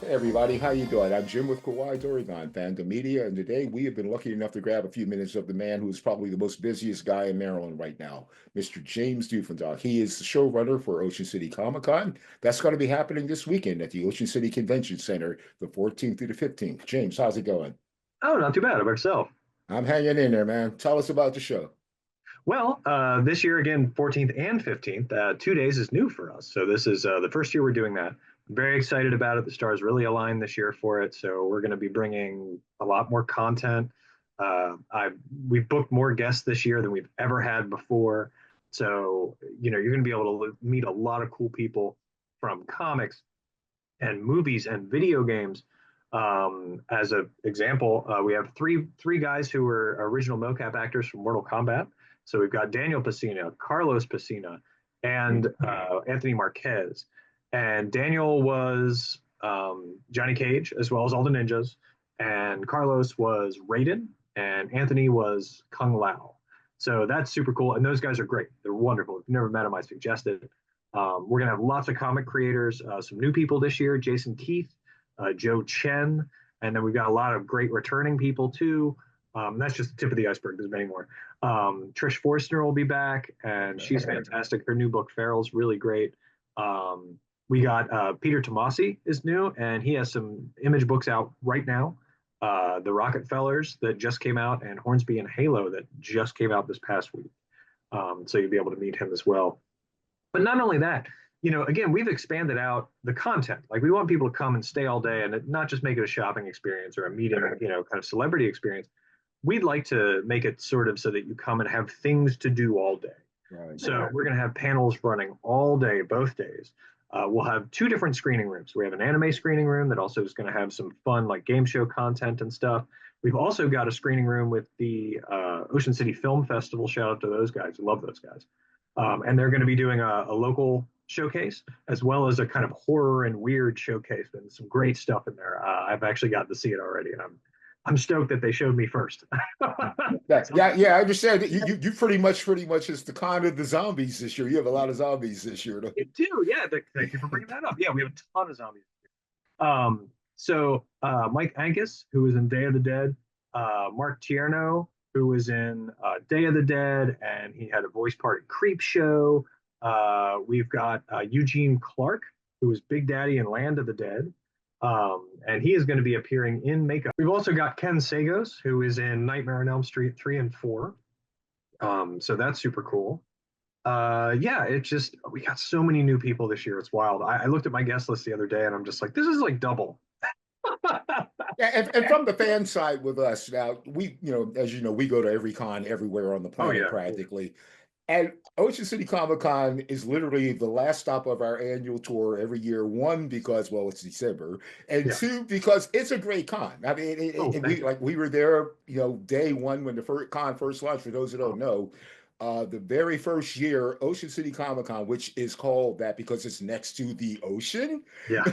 Hey everybody, how you doing? I'm Jim with Kawhi Oregon, Fandom Media, and today we have been lucky enough to grab a few minutes of the man who is probably the most busiest guy in Maryland right now, Mr. James Dufendock. He is the showrunner for Ocean City Comic Con. That's going to be happening this weekend at the Ocean City Convention Center, the 14th through the 15th. James, how's it going? Oh, not too bad. How about yourself? I'm hanging in there, man. Tell us about the show. Well, this year again, 14th and 15th, 2 days is new for us. So this is the first year we're doing that. I'm very excited about it. The stars really aligned this year for it. So we're going to be bringing a lot more content. We've booked more guests this year than we've ever had before. So, you're going to be able to meet a lot of cool people from comics and movies and video games. As an example, we have three guys who were original mocap actors from Mortal Kombat. So we've got Daniel Pacina, Carlos Pacina, and Anthony Marquez. And Daniel was Johnny Cage as well as all the ninjas, and Carlos was Raiden, and Anthony was Kung Lao. So that's super cool, and those guys are great. They're wonderful. If you've never met them, I suggest it. We're going to have lots of comic creators, some new people this year, Jason Keith, Joe Chen, and then we've got a lot of great returning people too. That's just the tip of the iceberg. There's many more. Trish Forstner will be back, and she's fantastic. Her new book, Feral's, really great. We got Peter Tomasi is new, and he has some image books out right now. The Rockefellers that just came out, and Hornsby and Halo that just came out this past week. So you'll be able to meet him as well. But not only that, again, we've expanded out the content. Like we want people to come and stay all day and not just make it a shopping experience or a meeting, kind of celebrity experience. We'd like to make it sort of so that you come and have things to do all day. Right. So we're going to have panels running all day, both days. We'll have two different screening rooms. We have an anime screening room that also is going to have some fun, like game show content and stuff. We've also got a screening room with the Ocean City Film Festival. Shout out to those guys. We love those guys. And they're going to be doing a local showcase as well as a kind of horror and weird showcase and some great stuff in there. I've actually gotten to see it already, and I'm stoked that they showed me first. Yeah. I understand that you pretty much is the con of the zombies this year. You have a lot of zombies this year. You do, yeah. Thank you for bringing that up. Yeah, we have a ton of zombies. So Mike Angus, who was in Day of the Dead, Mark Tierno, who was in Day of the Dead, and he had a voice part in Creep Show. We've got Eugene Clark, who was Big Daddy in Land of the Dead, and he is going to be appearing in makeup. We've also got Ken Sagos, who is in Nightmare on Elm Street 3 and 4. So that's super cool. Yeah, it's just we got so many new people this year. It's wild. I looked at my guest list the other day, and I'm just like, this is like double. Yeah, and from the fan side with us now, as you know, we go to every con everywhere on the Oh planet yeah, practically. And Ocean City Comic Con is literally the last stop of our annual tour every year. One, because well, it's December, and yeah. two, because it's a great con. I mean, Oh, thank you. we were there, day one when the first con first launched. For those who don't know, the very first year, Ocean City Comic Con, which is called that because it's next to the ocean, Yeah.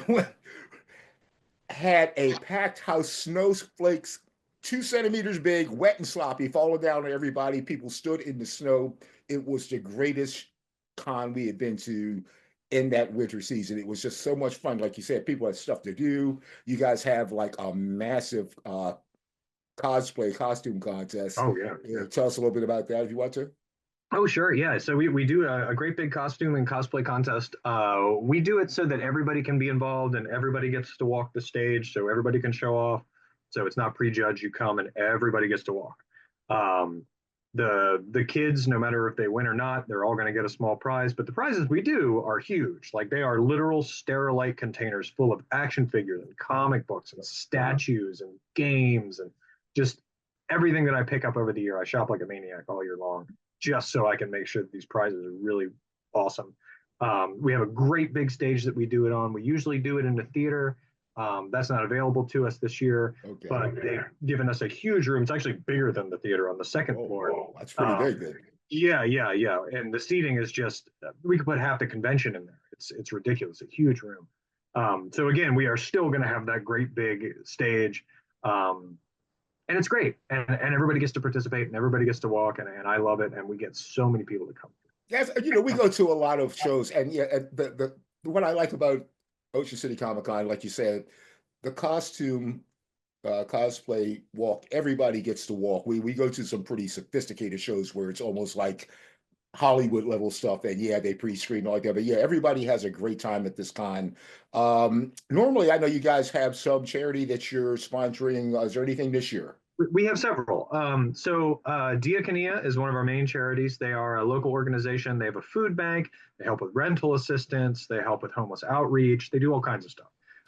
had a packed house, snowflakes 2 centimeters big, wet and sloppy, falling down on everybody. People stood in the snow. It was the greatest con we had been to in that winter season. It was just so much fun. Like you said, people had stuff to do. You guys have like a massive cosplay costume contest. Oh yeah, yeah. Tell us a little bit about that if you want to. Oh, sure. Yeah. So we do a great big costume and cosplay contest. We do it so that everybody can be involved and everybody gets to walk the stage so everybody can show off. So it's not prejudged. You come and everybody gets to walk. Um, the kids, no matter if they win or not, they're all going to get a small prize. But the prizes we do are huge. Like they are literal Sterilite containers full of action figures and comic books and statues and games and just everything that I pick up over the year. I shop like a maniac all year long just so I can make sure that these prizes are really awesome. We have a great big stage that we do it on. We usually do it in the theater. That's not available to us this year, Okay. but they've given us a huge room. It's actually bigger than the theater on the second floor. Whoa, that's pretty big then. Yeah, yeah, yeah. And the seating is just we could put half the convention in there. It's ridiculous. A huge room. So again, we are still going to have that great big stage. And it's great, and everybody gets to participate, and everybody gets to walk, and I love it, and we get so many people to come. Yes, we go to a lot of shows, and yeah, the what I like about Ocean City Comic Con, like you said, the costume cosplay walk, everybody gets to walk. We go to some pretty sophisticated shows where it's almost like Hollywood level stuff, and yeah, they pre-screen all like that. But yeah, everybody has a great time at this con. Normally, I know you guys have some charity that you're sponsoring. Is there anything this year? We have several. Diaconia is one of our main charities. They are a local organization. They have a food bank. They help with rental assistance. They help with homeless outreach. They do all kinds of stuff.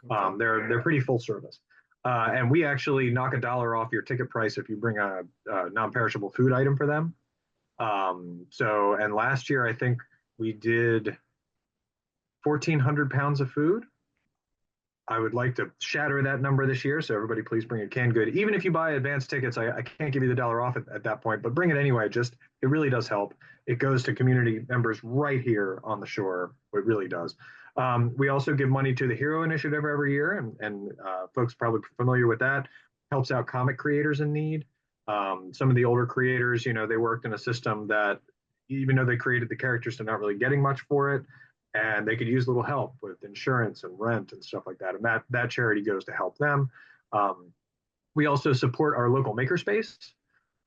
Okay. They're pretty full service. And we actually knock $1 off your ticket price if you bring a non-perishable food item for them. And last year I think we did 1,400 pounds of food. I would like to shatter that number this year. So everybody, please bring a canned good. Even if you buy advance tickets, I can't give you the dollar off at that point, but bring it anyway. Just it really does help. It goes to community members right here on the shore. It really does. We also give money to the Hero Initiative every year, and folks probably familiar with that. Helps out comic creators in need. Some of the older creators, they worked in a system that, even though they created the characters, they're not really getting much for it, and they could use a little help with insurance and rent and stuff like that. And that charity goes to help them. We also support our local makerspace.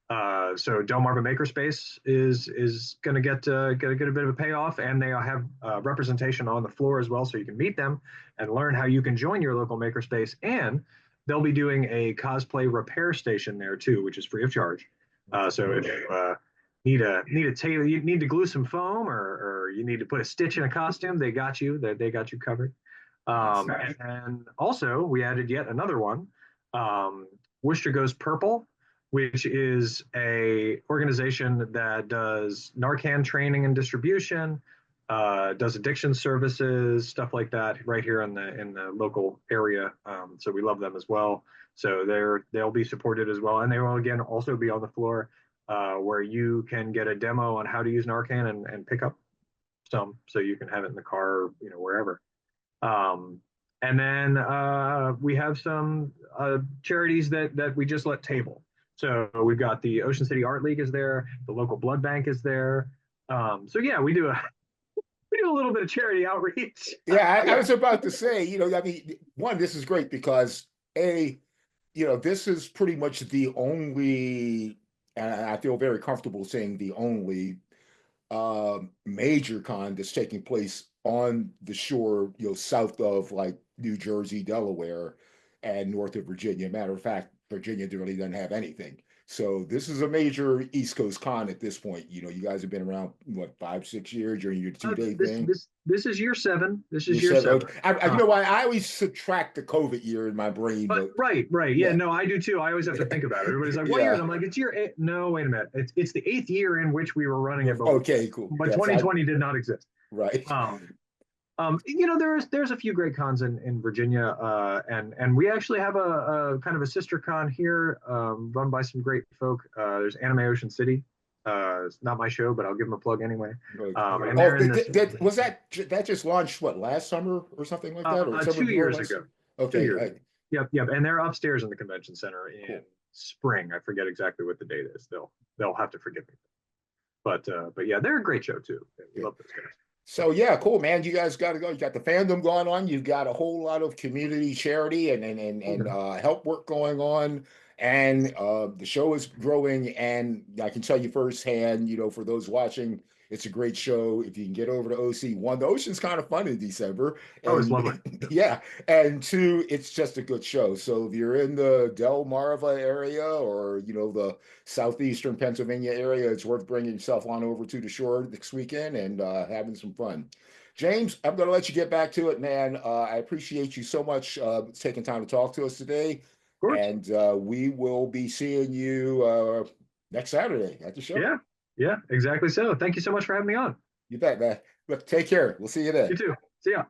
So Delmarva Makerspace is going to get a bit of a payoff, and they have representation on the floor as well, so you can meet them and learn how you can join your local makerspace. And they'll be doing a cosplay repair station there too, which is free of charge. So if you you need to glue some foam, or you need to put a stitch in a costume, they got you. They got you covered. And also we added yet another one. Worcester Goes Purple, which is a organization that does Narcan training and distribution, does addiction services, stuff like that, right here in the local area. So we love them as well. So they'll be supported as well, and they will again also be on the floor, where you can get a demo on how to use Narcan and pick up some, so you can have it in the car, wherever. And then we have some charities that we just let table. So we've got the Ocean City Art League is there, the local blood bank is there. So yeah, we do a little bit of charity outreach. Yeah, I was about to say, I mean, one, this is great because this is pretty much the only, and I feel very comfortable saying the only major con that's taking place on the shore, south of like New Jersey, Delaware, and north of Virginia. Matter of fact, Virginia really doesn't have anything. So this is a major East Coast con at this point. You guys have been around what, 5, 6 years during your 2 day This thing. this is year 7. This is You year said, 7. okay. You know why I always subtract the COVID year in my brain, But but right, yeah, yeah, no, I do too. I always have to think about it. Everybody's like, "What year?" yeah. And I'm like, "It's year 8." No, wait a minute. It's the 8th year in which we were running it, Okay, cool. but Yes, 2020 did not exist. right. Um, there's a few great cons in Virginia, and we actually have a kind of a sister con here, run by some great folk. There's Anime Ocean City. It's not my show, but I'll give them a plug anyway. And Oh, they're in this was that just launched what, last summer or something like that, or summer two before years last ago. summer? 2 years Okay, ago. Yep. And they're upstairs in the convention center in cool. spring. I forget exactly what the date is. They'll have to forgive me. But yeah, they're a great show too. We Yeah. love those guys. So yeah, cool, man. You guys got to go. You got the fandom going on. You've got a whole lot of community charity and help work going on, and the show is growing. And I can tell you firsthand, for those watching, it's a great show. If you can get over to OC, one, the ocean's kind of fun in December, Oh, it's lovely. and yeah, and two, it's just a good show. So if you're in the Delmarva area or the southeastern Pennsylvania area, it's worth bringing yourself on over to the shore this weekend and having some fun. James, I'm going to let you get back to it, man. I appreciate you so much taking time to talk to us today. Of course. And we will be seeing you next Saturday at the show. Yeah, exactly. So thank you so much for having me on. You bet, man. Look, take care. We'll see you You then. too. See ya.